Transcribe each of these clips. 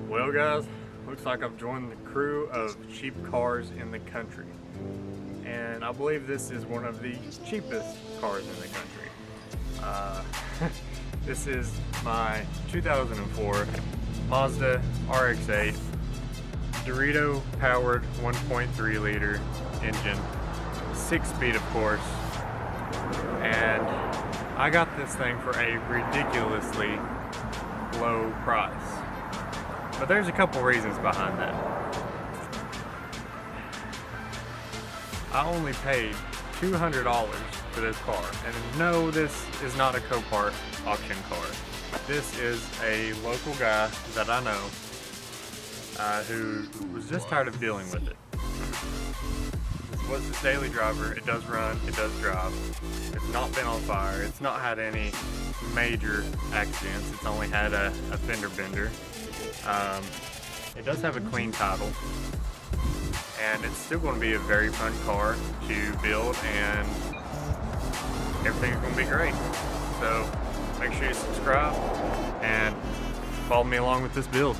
Well guys, looks like I've joined the crew of cheap cars in the country. And I believe this is one of the cheapest cars in the country. This is my 2004 Mazda RX8 Dorito powered 1.3 liter engine, 6-speed of course. And I got this thing for a ridiculously low price. But there's a couple reasons behind that. I only paid $200 for this car. And no, this is not a Copart auction car. This is a local guy that I know who was just tired of dealing with it. This was his daily driver. It does run, it does drive. It's not been on fire. It's not had any major accidents. It's only had a fender bender. It does have a clean title, and it's still going to be a very fun car to build, and everything's going to be great. So make sure you subscribe and follow me along with this build.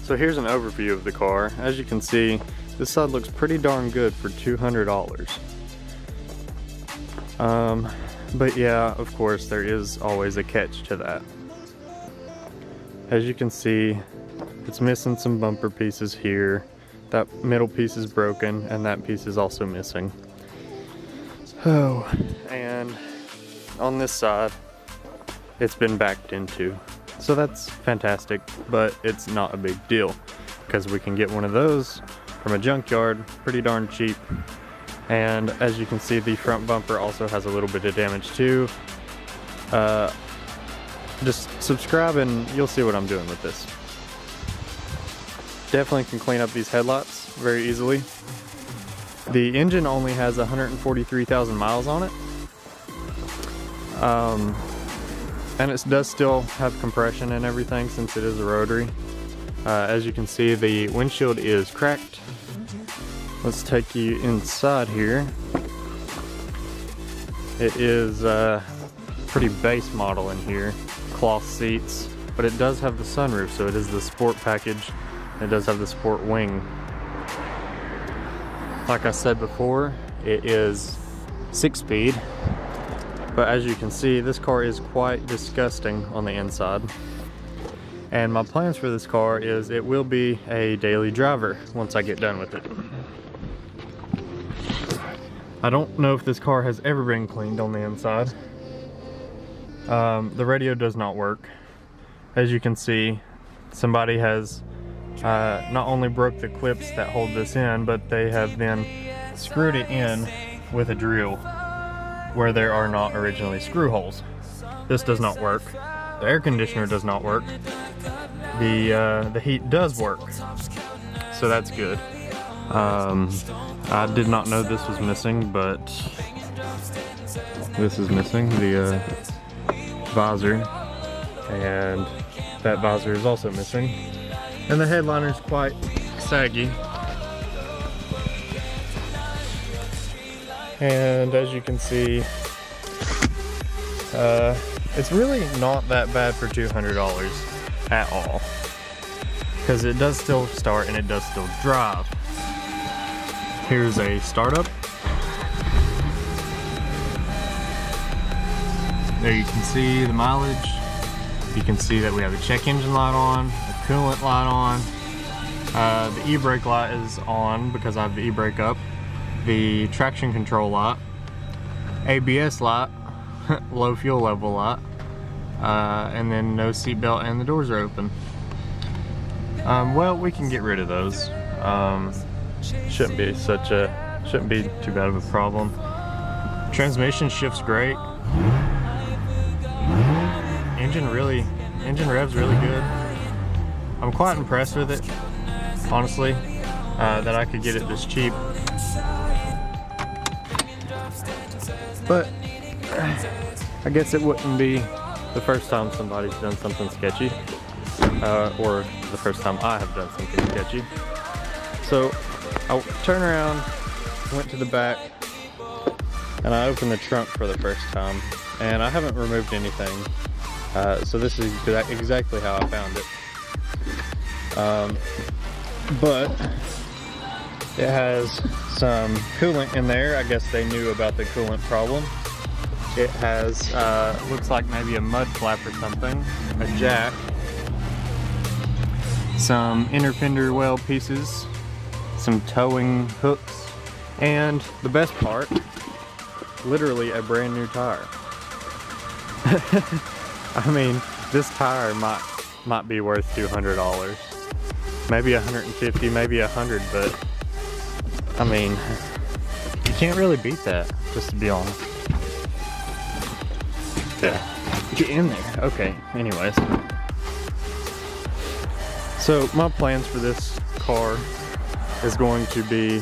So here's an overview of the car. As you can see, this side looks pretty darn good for $200. But yeah, of course, there is always a catch to that. As you can see, it's missing some bumper pieces here. That middle piece is broken, and that piece is also missing. Oh, and on this side, it's been backed into. So that's fantastic, but it's not a big deal because we can get one of those from a junkyard pretty darn cheap. And as you can see, the front bumper also has a little bit of damage too. Just subscribe and you'll see what I'm doing with this. Definitely can clean up these headlights very easily. The engine only has 143,000 miles on it. And it does still have compression and everything since it is a rotary. As you can see, the windshield is cracked. Let's take you inside here. It is pretty base model in here. Cloth seats, but it does have the sunroof, so it is the sport package. It does have the sport wing. Like I said before, it is 6-speed, but as you can see, this car is quite disgusting on the inside. And my plans for this car is it will be a daily driver once I get done with it. I don't know if this car has ever been cleaned on the inside. The radio does not work. As you can see, somebody has not only broke the clips that hold this in, but they have then screwed it in with a drill where there are not originally screw holes. This does not work. The air conditioner does not work. The heat does work, so that's good. I did not know this was missing, but this is missing, the visor, and that visor is also missing, and the headliner is quite saggy. And as you can see, it's really not that bad for $200 at all, because it does still start and it does still drive. Here's a startup. There you can see the mileage. You can see that we have a check engine light on, a coolant light on. The e-brake light is on because I have the e-brake up. The traction control light, ABS light, low fuel level light, and then no seatbelt and the doors are open. Well, we can get rid of those. Shouldn't be too bad of a problem. Transmission shifts great. Engine revs really good. I'm quite impressed with it, honestly, that I could get it this cheap. But I guess it wouldn't be the first time somebody's done something sketchy, or the first time I have done something sketchy. So I turned around, went to the back, and I opened the trunk for the first time, and I haven't removed anything. So this is exactly how I found it. But it has some coolant in there. I guess they knew about the coolant problem. It has, looks like maybe a mud flap or something, a jack, some inner fender well pieces, some towing hooks, and the best part, literally a brand new tire. I mean, this tire might be worth $200, maybe $150, maybe $100, but I mean, you can't really beat that, just to be honest. Yeah, get in there. Okay, anyways. So my plans for this car is going to be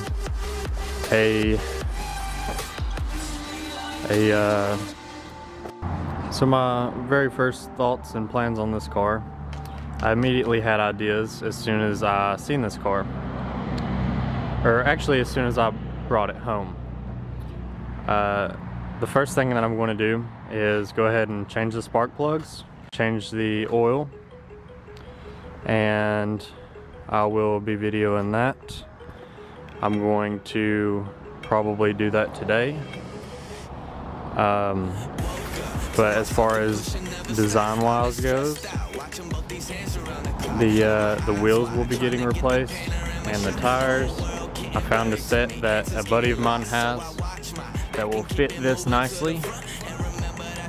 so my very first thoughts and plans on this car, I immediately had ideas as soon as I seen this car. Or actually as soon as I brought it home. The first thing that I'm going to do is go ahead and change the spark plugs, change the oil, and I will be videoing that. I'm going to probably do that today. But as far as design wise goes, the wheels will be getting replaced and the tires. I found a set that a buddy of mine has that will fit this nicely.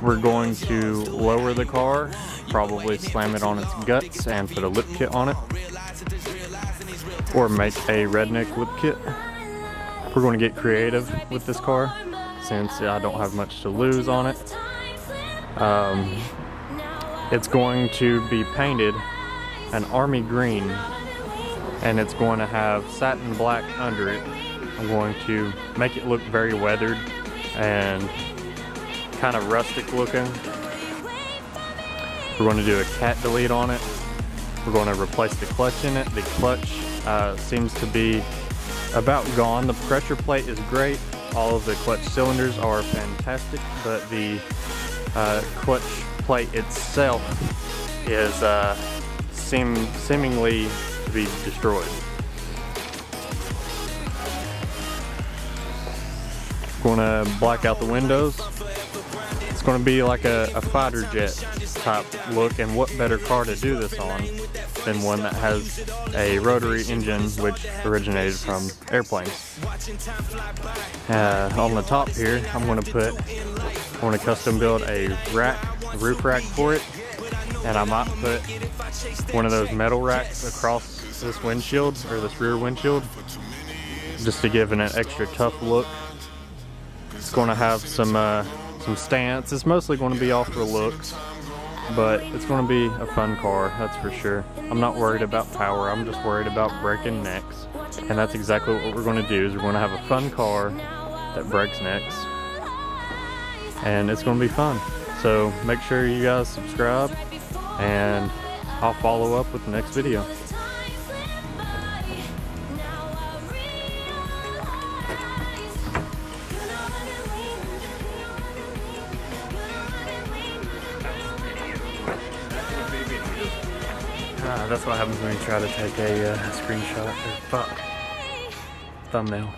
We're going to lower the car, probably slam it on its guts and put a lip kit on it, or make a redneck lip kit. We're going to get creative with this car since I don't have much to lose on it. It's going to be painted an army green, and it's going to have satin black under it. I'm going to make it look very weathered and kind of rustic looking. We're going to do a cat delete on it. We're going to replace the clutch in it. The clutch seems to be about gone. The pressure plate is great. All of the clutch cylinders are fantastic, but the clutch plate itself is seemingly to be destroyed. Going to black out the windows. It's going to be like a fighter jet type look, and what better car to do this on than one that has a rotary engine which originated from airplanes. On the top here, I want to custom build a roof rack for it, and I might put one of those metal racks across this windshield, or this rear windshield, just to give it an extra tough look. It's going to have some stance. It's mostly going to be off for looks, but it's going to be a fun car, that's for sure. I'm not worried about power, I'm just worried about breaking necks. And that's exactly what we're going to do, is we're going to have a fun car that breaks necks. And it's going to be fun. So make sure you guys subscribe, and I'll follow up with the next video. That's what happens when you try to take a screenshot or thumbnail.